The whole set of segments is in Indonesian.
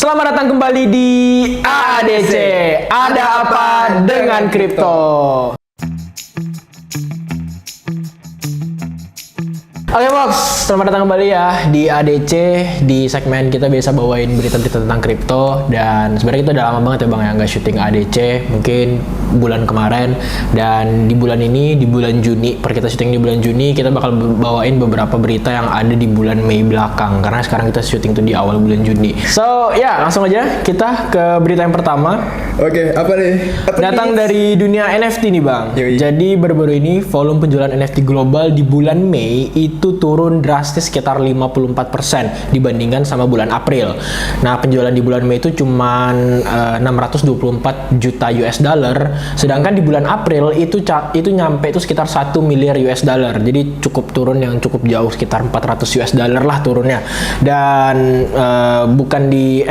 Selamat datang kembali di ADC. Ada apa dengan kripto? Oke Box, selamat datang kembali ya di ADC. Di segmen kita biasa bawain berita-berita tentang kripto. Dan sebenarnya kita udah lama banget ya Bang ya nggak syuting ADC. Mungkin bulan kemarin. Dan di bulan ini, di bulan Juni, per kita syuting di bulan Juni, kita bakal bawain beberapa berita yang ada di bulan Mei belakang. Karena sekarang kita syuting tuh di awal bulan Juni. So ya, langsung aja kita ke berita yang pertama. Oke, apa nih? Datang dari dunia NFT nih Bang. Yoi. Jadi baru-baru ini volume penjualan NFT global di bulan Mei itu turun drastis sekitar 54% dibandingkan sama bulan April. Nah, penjualan di bulan Mei itu cuman 624 juta US dollar, sedangkan di bulan April itu nyampe itu sekitar 1 miliar US dollar. Jadi cukup turun yang cukup jauh, sekitar 400 US dollar lah turunnya. Dan bukan di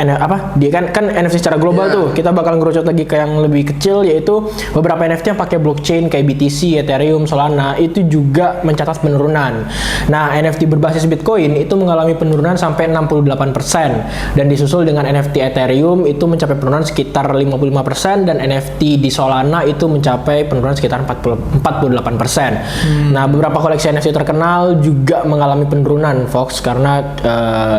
dia kan NFT secara global tuh. Kita bakal ngerucut lagi ke yang lebih kecil, yaitu beberapa NFT yang pakai blockchain kayak BTC, Ethereum, Solana itu juga mencatat penurunan. Nah, NFT berbasis Bitcoin itu mengalami penurunan sampai 68% dan disusul dengan NFT Ethereum itu mencapai penurunan sekitar 55% dan NFT di Solana itu mencapai penurunan sekitar 48%. Nah, beberapa koleksi NFT terkenal juga mengalami penurunan Fox karena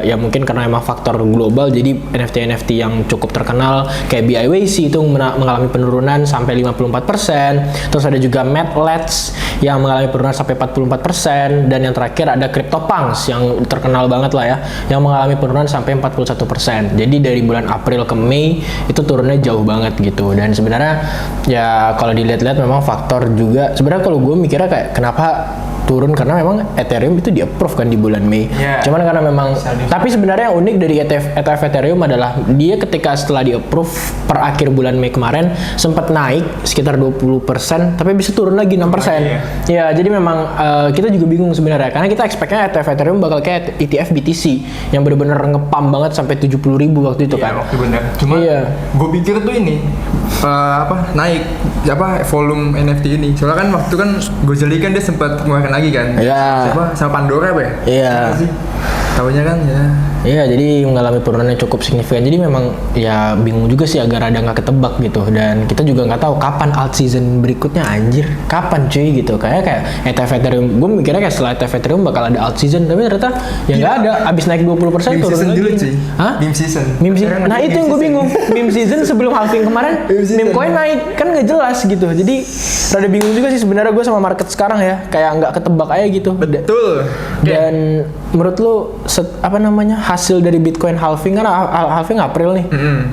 ya mungkin karena emang faktor global, jadi NFT yang cukup terkenal kayak BIWC itu mengalami penurunan sampai 54%. Terus ada juga Madlets yang mengalami penurunan sampai 44% dan yang terakhir ada CryptoPunks yang terkenal banget lah ya, yang mengalami penurunan sampai 41%. Jadi dari bulan April ke Mei itu turunnya jauh banget gitu. Dan sebenarnya ya kalau dilihat-lihat memang faktor juga. Sebenarnya kalau gue mikirnya kayak kenapa turun, karena memang Ethereum itu di-approve kan di bulan Mei. Cuman karena memang tapi sebenarnya yang unik dari ETF Ethereum adalah dia ketika setelah di-approve per akhir bulan Mei kemarin sempat naik sekitar 20%, tapi bisa turun lagi 6%. Ya, jadi memang kita juga bingung sebenarnya karena kita expect-nya ETF Ethereum bakal kayak ETF BTC yang benar-benar ngepam banget sampai 70.000 waktu itu kan. Waktu bener. Cuma gue pikir tuh ini naik volume NFT ini. Soalnya kan waktu kan Gozali kan dia sempat ngeluarin lagi kan. Iya. Sama Pandora apa ya? Iya. Tahunya kan ya. Iya, jadi mengalami penurunan yang cukup signifikan. Jadi memang ya bingung juga sih, agar ada nggak ketebak gitu. Dan kita juga nggak tahu kapan alt season berikutnya, anjir. Kapan cuy gitu. Kayak ETF Ethereum. Gue mikirnya kayak setelah ETF Ethereum bakal ada alt season, tapi ternyata ya nggak ada. Abis naik 20% turun lagi. Dulu cuy. Hah? Meme season. Nah, itu yang gue bingung. Meme season sebelum halving kemarin, meme coin naik kan nggak jelas gitu. Jadi rada bingung juga sih sebenarnya gue sama market sekarang ya. Kayak nggak ketebak aja gitu. Betul. Dan menurut lu hasil dari Bitcoin halving kan halving April nih.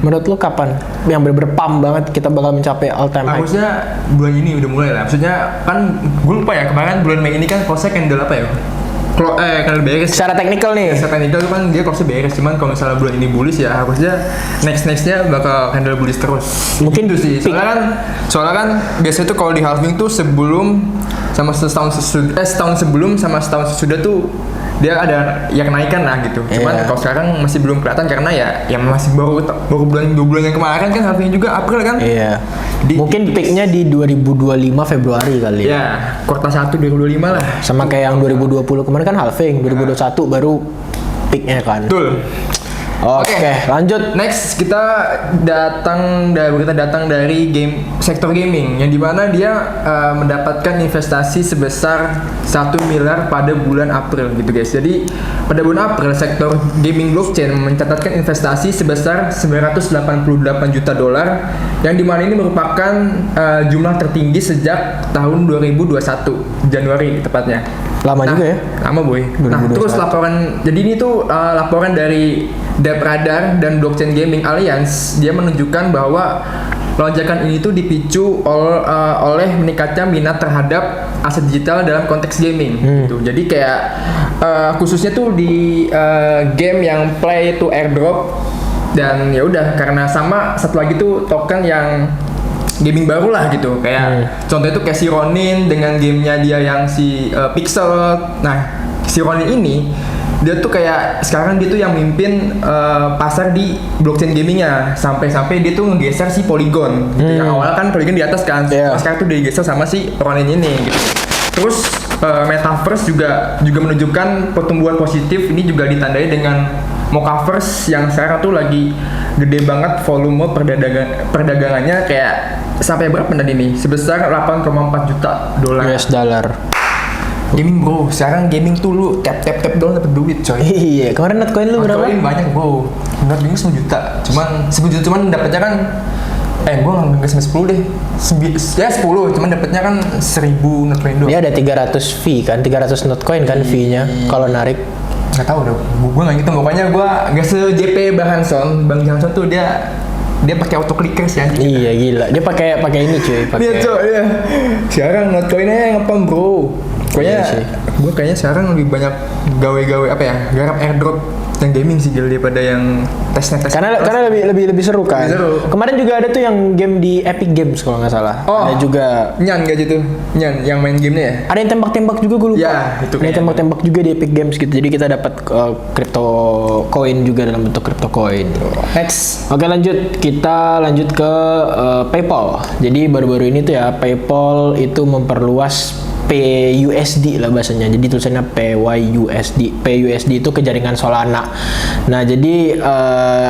Menurut lu kapan yang bener-bener pump banget kita bakal mencapai all time high? Maksudnya bulan ini udah mulai lah. Maksudnya kan gue lupa ya, kemarin bulan Mei ini kan close candle apa ya? Candle bearish. Secara teknikal nih. Secara teknikal kan dia close bearish, cuman kalau misalnya bulan ini bullish ya harusnya nextnya bakal candle bullish terus. Mungkin itu sih. Soalnya kan biasanya tuh kalau di halving tuh sebelum sama setahun sebelum sama setahun sesudah tuh dia ada yang kenaikan lah gitu. Cuman kalau sekarang masih belum kelihatan karena ya masih baru bulan 2 bulan yang kemarin kan halvingnya juga April kan. Iya. Mungkin peaknya di 2025 Februari kali ya. Ya, kuartal 1 2025 lah. Sama kayak yang 2020 kemarin kan halving, 2021 baru peaknya kan. Betul. Oke, lanjut. Next kita datang dari sektor gaming yang dimana dia mendapatkan investasi sebesar 1 miliar pada bulan April gitu guys. Jadi pada bulan April sektor gaming blockchain mencatatkan investasi sebesar 988 juta dolar yang dimana ini merupakan jumlah tertinggi sejak tahun 2021 Januari tepatnya. Lama juga ya? Lama boy. Nah, terus laporan dari DevRadar dan Blockchain Gaming Alliance dia menunjukkan bahwa lonjakan ini tuh dipicu oleh meningkatnya minat terhadap aset digital dalam konteks gaming gitu. Jadi kayak khususnya tuh di game yang play to airdrop, dan ya udah karena sama satu lagi tuh token yang gaming baru lah gitu, kayak contohnya tuh kayak si Ronin dengan gamenya dia yang si Pixel. Nah, si Ronin ini dia tuh kayak sekarang dia tuh yang mimpin pasar di blockchain gamingnya, sampai dia tuh ngegeser si Polygon gitu. Yang awalnya kan Polygon di atas kan, sekarang tuh digeser sama si Ronin ini gitu. Terus Metaverse juga menunjukkan pertumbuhan positif. Ini juga ditandai dengan Mocaverse yang sekarang tuh lagi gede banget volume perdagangannya, kayak sampai berapa tadi nih? Sebesar 8,4 juta dolar. US dollar. Gaming bro, sekarang gaming tuh lu tap doang dapet duit coy. Iya, kemarin Notcoin lu berapa? Notcoin banyak bro. Notcoin 10 juta. Cuman 10 juta cuman dapetnya kan gua nggak sampai 10 deh. 10, cuman dapetnya kan 1000 Notcoin doang. Dia ada 300 fee kan, 300 Notcoin kan fee-nya kalau narik. Nggak tahu dong, gue nggak ngitung, pokoknya gue nggak se-JP Bang Johnson tuh dia pakai auto clickers ya. Iya gila, dia pakai ini cuy, pakai. Iya coy, iya. Sekarang Notcoin-nya ngepam bro. Pokoknya Iya gue kayaknya sekarang lebih banyak gawe-gawe apa ya, garap airdrop yang gaming sih daripada yang tes. Karena lebih seru kan. Lebih seru. Kemarin juga ada tuh yang game di Epic Games kalau nggak salah. Oh, ada juga. Nyan gak gitu? Nyan yang main gamenya ya? Ada yang tembak-tembak juga gue lupa. Ya, itu ada yang tembak-tembak juga di Epic Games gitu. Jadi kita dapat crypto coin juga dalam bentuk crypto coin. Next. Oke lanjut, kita lanjut ke PayPal. Jadi baru-baru ini tuh ya PayPal itu memperluas PUSD lah bahasanya. Jadi tulisannya PYUSD. PUSD itu ke jaringan Solana. Nah, jadi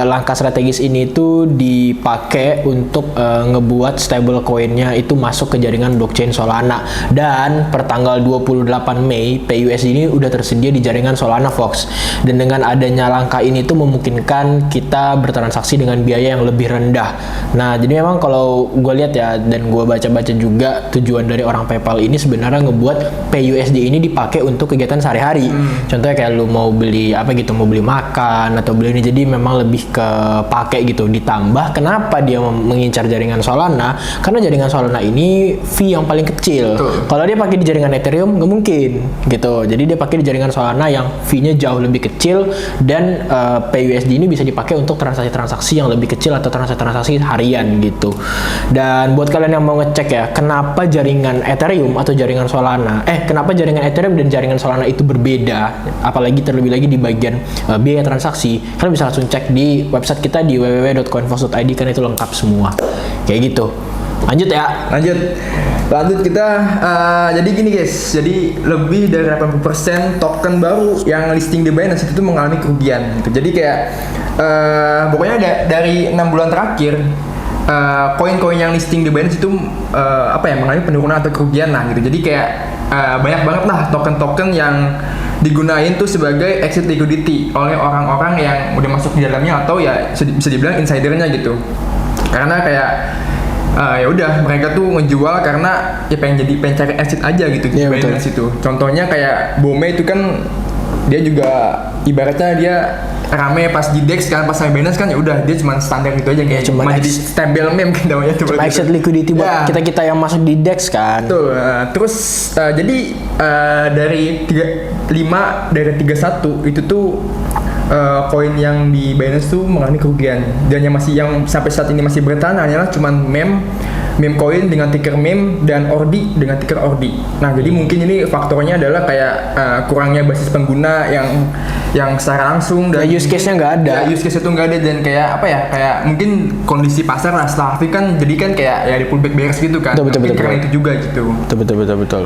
langkah strategis ini tuh dipakai untuk ngebuat stable coinnya itu masuk ke jaringan blockchain Solana. Dan per tanggal 28 Mei, PUSD ini udah tersedia di jaringan Solana Fox. Dan dengan adanya langkah ini tuh memungkinkan kita bertransaksi dengan biaya yang lebih rendah. Nah, jadi memang kalau gue lihat ya, dan gue baca-baca juga, tujuan dari orang PayPal ini sebenarnya ngebuat PUSD ini dipakai untuk kegiatan sehari-hari. Contohnya kayak lu mau beli apa gitu, mau beli makan atau beli ini, jadi memang lebih ke pakai gitu. Ditambah kenapa dia mengincar jaringan Solana? Karena jaringan Solana ini fee yang paling kecil. Kalau dia pakai di jaringan Ethereum nggak mungkin gitu. Jadi dia pakai di jaringan Solana yang fee-nya jauh lebih kecil, dan PUSD ini bisa dipakai untuk transaksi-transaksi yang lebih kecil atau transaksi-transaksi harian gitu. Dan buat kalian yang mau ngecek ya, kenapa jaringan Ethereum atau jaringan Solana, kenapa jaringan Ethereum dan jaringan Solana itu berbeda, apalagi terlebih lagi di bagian biaya transaksi, kalian bisa langsung cek di website kita di www.coinfox.id, kan itu lengkap semua. Kayak gitu. Lanjut ya. Lanjut kita, jadi gini guys, jadi lebih dari 80% token baru yang listing di Binance itu mengalami kerugian gitu. Jadi kayak pokoknya dari 6 bulan terakhir, koin-koin yang listing di Binance itu mengalami penurunan atau kerugian lah gitu. Jadi kayak banyak banget lah token-token yang digunain tuh sebagai exit liquidity oleh orang-orang yang udah masuk di dalamnya, atau ya bisa dibilang insidernya gitu. Karena kayak ya udah mereka tuh ngejual karena ya pengen cari exit aja gitu di Binance itu. Contohnya kayak Bome itu kan dia juga ibaratnya dia rame pas di DEX kan, pas sama Binance kan ya udah dia cuma standar gitu aja, kayak cuma jadi stable meme kan namanya tuh. Cuma exit liquidity buat kita yang masuk di DEX kan. Tuh, terus jadi dari 5 dari 31 itu tuh koin yang di Binance tuh mengalami kerugian, dan yang sampai saat ini masih bertahan hanyalah cuman meme coin dengan ticker meme dan ordi dengan ticker ordi. Nah, jadi mungkin ini faktornya adalah kayak kurangnya basis pengguna yang secara langsung, dan use case-nya nggak ada. Ya, use case itu nggak ada, dan kayak kayak mungkin kondisi pasar lah setelah Harvey kan jadi kan kayak ya di pullback bearish gitu kan. Betul. Karena itu juga gitu. Betul.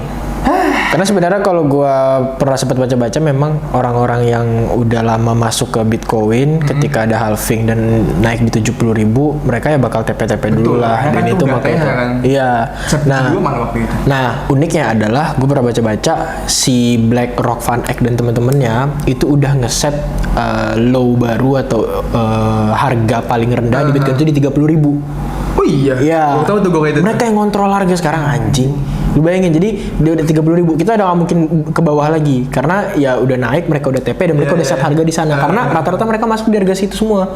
Karena sebenarnya kalau gua pernah sempat baca-baca, memang orang-orang yang udah lama masuk ke Bitcoin ketika ada halving dan naik di 70.000, mereka ya bakal TP-TP dulu lah. Dan itu makanya kan. Iya. Nah, uniknya adalah gue pernah baca-baca si BlackRock, Van Eck dan teman-temannya itu udah ngeset low baru atau harga paling rendah di Bitcoin itu di 30.000. Oh iya. Iya. Tahu tuh gue itu. Mereka yang kontrol harga sekarang, anjing. Lu bayangin, jadi dia udah 30.000, kita udah gak mungkin ke bawah lagi karena ya udah naik, mereka udah TP dan mereka udah set harga di sana karena rata-rata mereka masuk di harga situ semua.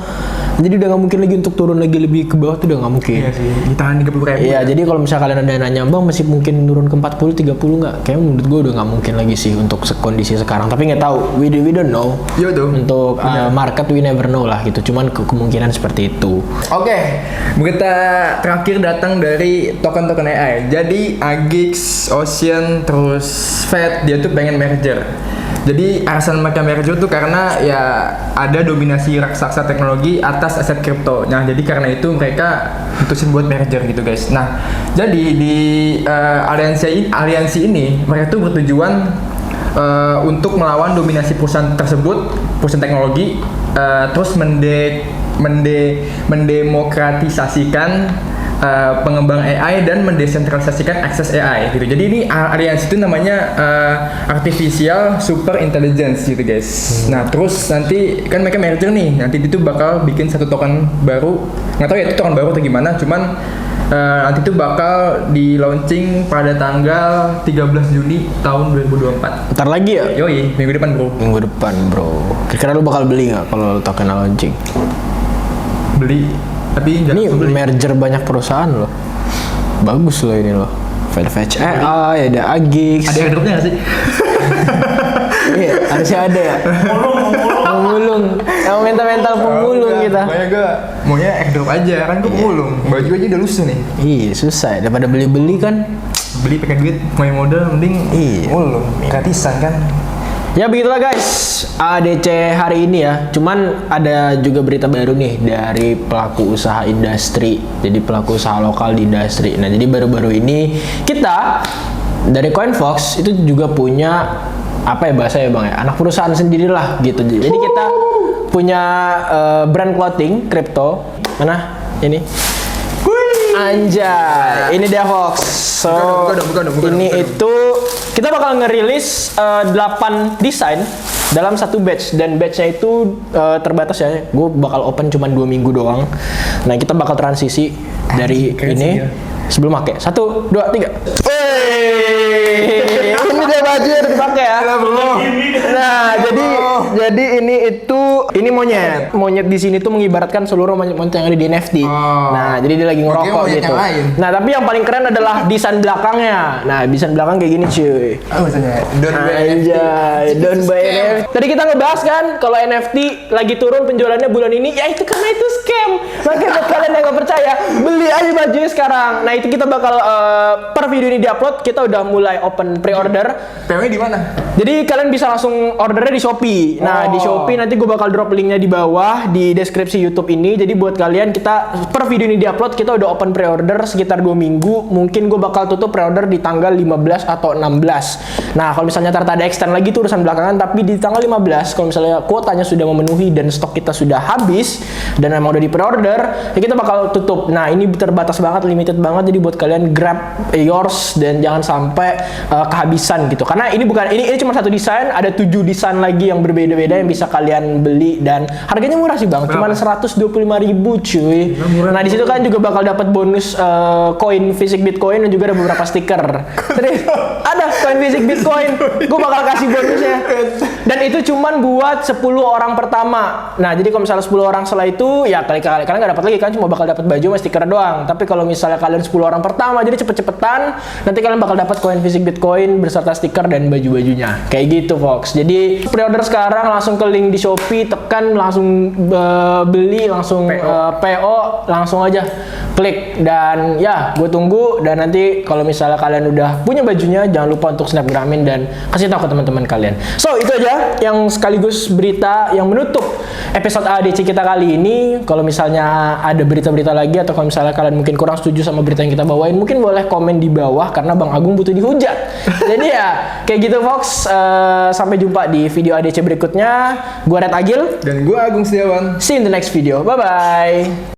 Jadi udah gak mungkin lagi untuk turun lagi lebih ke bawah tuh udah gak mungkin. Iya sih, di tangan 30.000. Iya, jadi kalau misalnya kalian ada yang nanya, Bang masih mungkin turun ke 40, 30 nggak? Kayaknya menurut gue udah nggak mungkin lagi sih untuk kondisi sekarang. Tapi nggak tahu, we don't know. Iya tuh. Untuk market we never know lah gitu. Cuman kemungkinan seperti itu. Oke, kita terakhir datang dari token-token AI. Jadi Agix, Ocean, terus Fed, dia tuh pengen merger. Jadi alasan mereka merger tuh karena ya ada dominasi raksasa teknologi atas aset kripto. Nah, jadi karena itu mereka putusin buat merger gitu guys. Nah, jadi di aliansi ini mereka tuh bertujuan untuk melawan dominasi perusahaan tersebut, perusahaan teknologi, terus mendemokratisasikan pengembang AI dan mendesentralisasikan akses AI gitu. Jadi ini aliansi itu namanya Artificial Super Intelligence gitu guys. Nah terus nanti kan mereka merger nih, nanti itu bakal bikin satu token baru. Nggak tahu ya itu token baru atau gimana, cuman nanti itu bakal di launching pada tanggal 13 Juni tahun 2024. Ntar lagi ya? Yoi, minggu depan bro. Minggu depan bro. Kira-kira lu bakal beli nggak kalau token launching? Beli, tapi nggak Ini langsung beli. merger banyak perusahaan loh. Bagus loh ini loh. Fetch AI, ada Agix. Ada airdropnya nggak sih? Iya, harusnya ada ya. Pemulung. Yang mental pemulung kita. Makanya gue maunya airdrop aja, kan gue pemulung. Baju aja udah lusuh nih. Iya, susah ya. Daripada beli-beli kan. Beli pakai duit, mau yang modal mending Iya. pemulung. Gratisan kan. Ya begitulah guys, ADC hari ini ya. Cuman ada juga berita baru nih dari pelaku usaha industri. Jadi pelaku usaha lokal di industri. Nah jadi baru-baru ini kita dari CoinFox itu juga punya apa ya bahasa ya bang ya, anak perusahaan sendirilah gitu. Jadi kita punya brand clothing crypto. Mana ini? Anjay, ini dia Fox. So, buka dong. ini itu kita bakal ngerilis 8 desain dalam satu batch dan batchnya itu terbatas ya. Gue bakal open cuma 2 minggu doang. Nah kita bakal transisi dari keren ini sih, ya. sebelum pakai 1, 2, 3. Ini dia baju yang dipakai ya. Nah jadi ini monyet di sini tuh mengibaratkan seluruh monyet yang ada di NFT. Oh. Nah jadi dia lagi ngerokok monyet gitu. yang lain. Nah tapi yang paling keren adalah desain belakangnya. Nah desain belakang kayak gini cuy. Maksudnya Anjay, don't buy NFT. Tadi kita ngebahas kan kalau NFT lagi turun penjualannya bulan ini, ya itu karena itu scam. Makanya buat kalian yang nggak percaya, beli aja bajunya sekarang. Nah itu kita bakal per video ini diupload, kita udah mulai open pre-order. PW di mana? Jadi kalian bisa langsung ordernya di Shopee. Nah di Shopee nanti gue bakal drop linknya di bawah di deskripsi YouTube ini. Jadi buat kalian kita per video ini diupload kita udah open pre-order sekitar 2 minggu. Mungkin gue bakal tutup pre-order di tanggal 15 atau 16. Nah kalau misalnya ternyata ada extend lagi itu urusan belakangan. Tapi di tanggal 15 kalau misalnya kuotanya sudah memenuhi dan stok kita sudah habis dan memang udah di pre-order, ya kita bakal tutup. Nah ini terbatas banget, limited banget. Jadi buat kalian grab yours dan jangan sampai kehabisan gitu. Karena ini cuma satu desain, ada 7 desain lagi yang berbeda-beda yang bisa kalian beli dan harganya murah sih bang, cuma 125.000 cuy. Nah di situ kan juga bakal dapat bonus koin fisik Bitcoin dan juga ada beberapa stiker. Serius, ada koin fisik Bitcoin, gue bakal kasih bonusnya. Dan itu cuman buat 10 orang pertama. Nah jadi kalau misalnya 10 orang setelah itu ya kali-kali kalian nggak dapat lagi kan, cuma bakal dapat baju sama stiker doang. Tapi kalau misalnya kalian 10 orang pertama, jadi cepet-cepetan, nanti kalian bakal dapat koin fisik Bitcoin beserta stiker dan baju-bajunya. Kayak gitu Fox. Jadi pre-order sekarang langsung ke link di Shopee, tekan langsung beli, langsung PO, langsung aja klik dan ya gue tunggu. Dan nanti kalau misalnya kalian udah punya bajunya jangan lupa untuk snapgramin dan kasih tahu ke teman-teman kalian. So itu aja yang sekaligus berita yang menutup episode ADC kita kali ini. Kalau misalnya ada berita-berita lagi atau kalau misalnya kalian mungkin kurang setuju sama berita yang kita bawain, mungkin boleh komen di bawah karena Bang Agung butuh dihujat. Jadi ya kayak gitu Fox. Sampai jumpa di video ADC berikutnya. Gua Red Agil Dan gue Agung Setiawan. See you in the next video. Bye bye.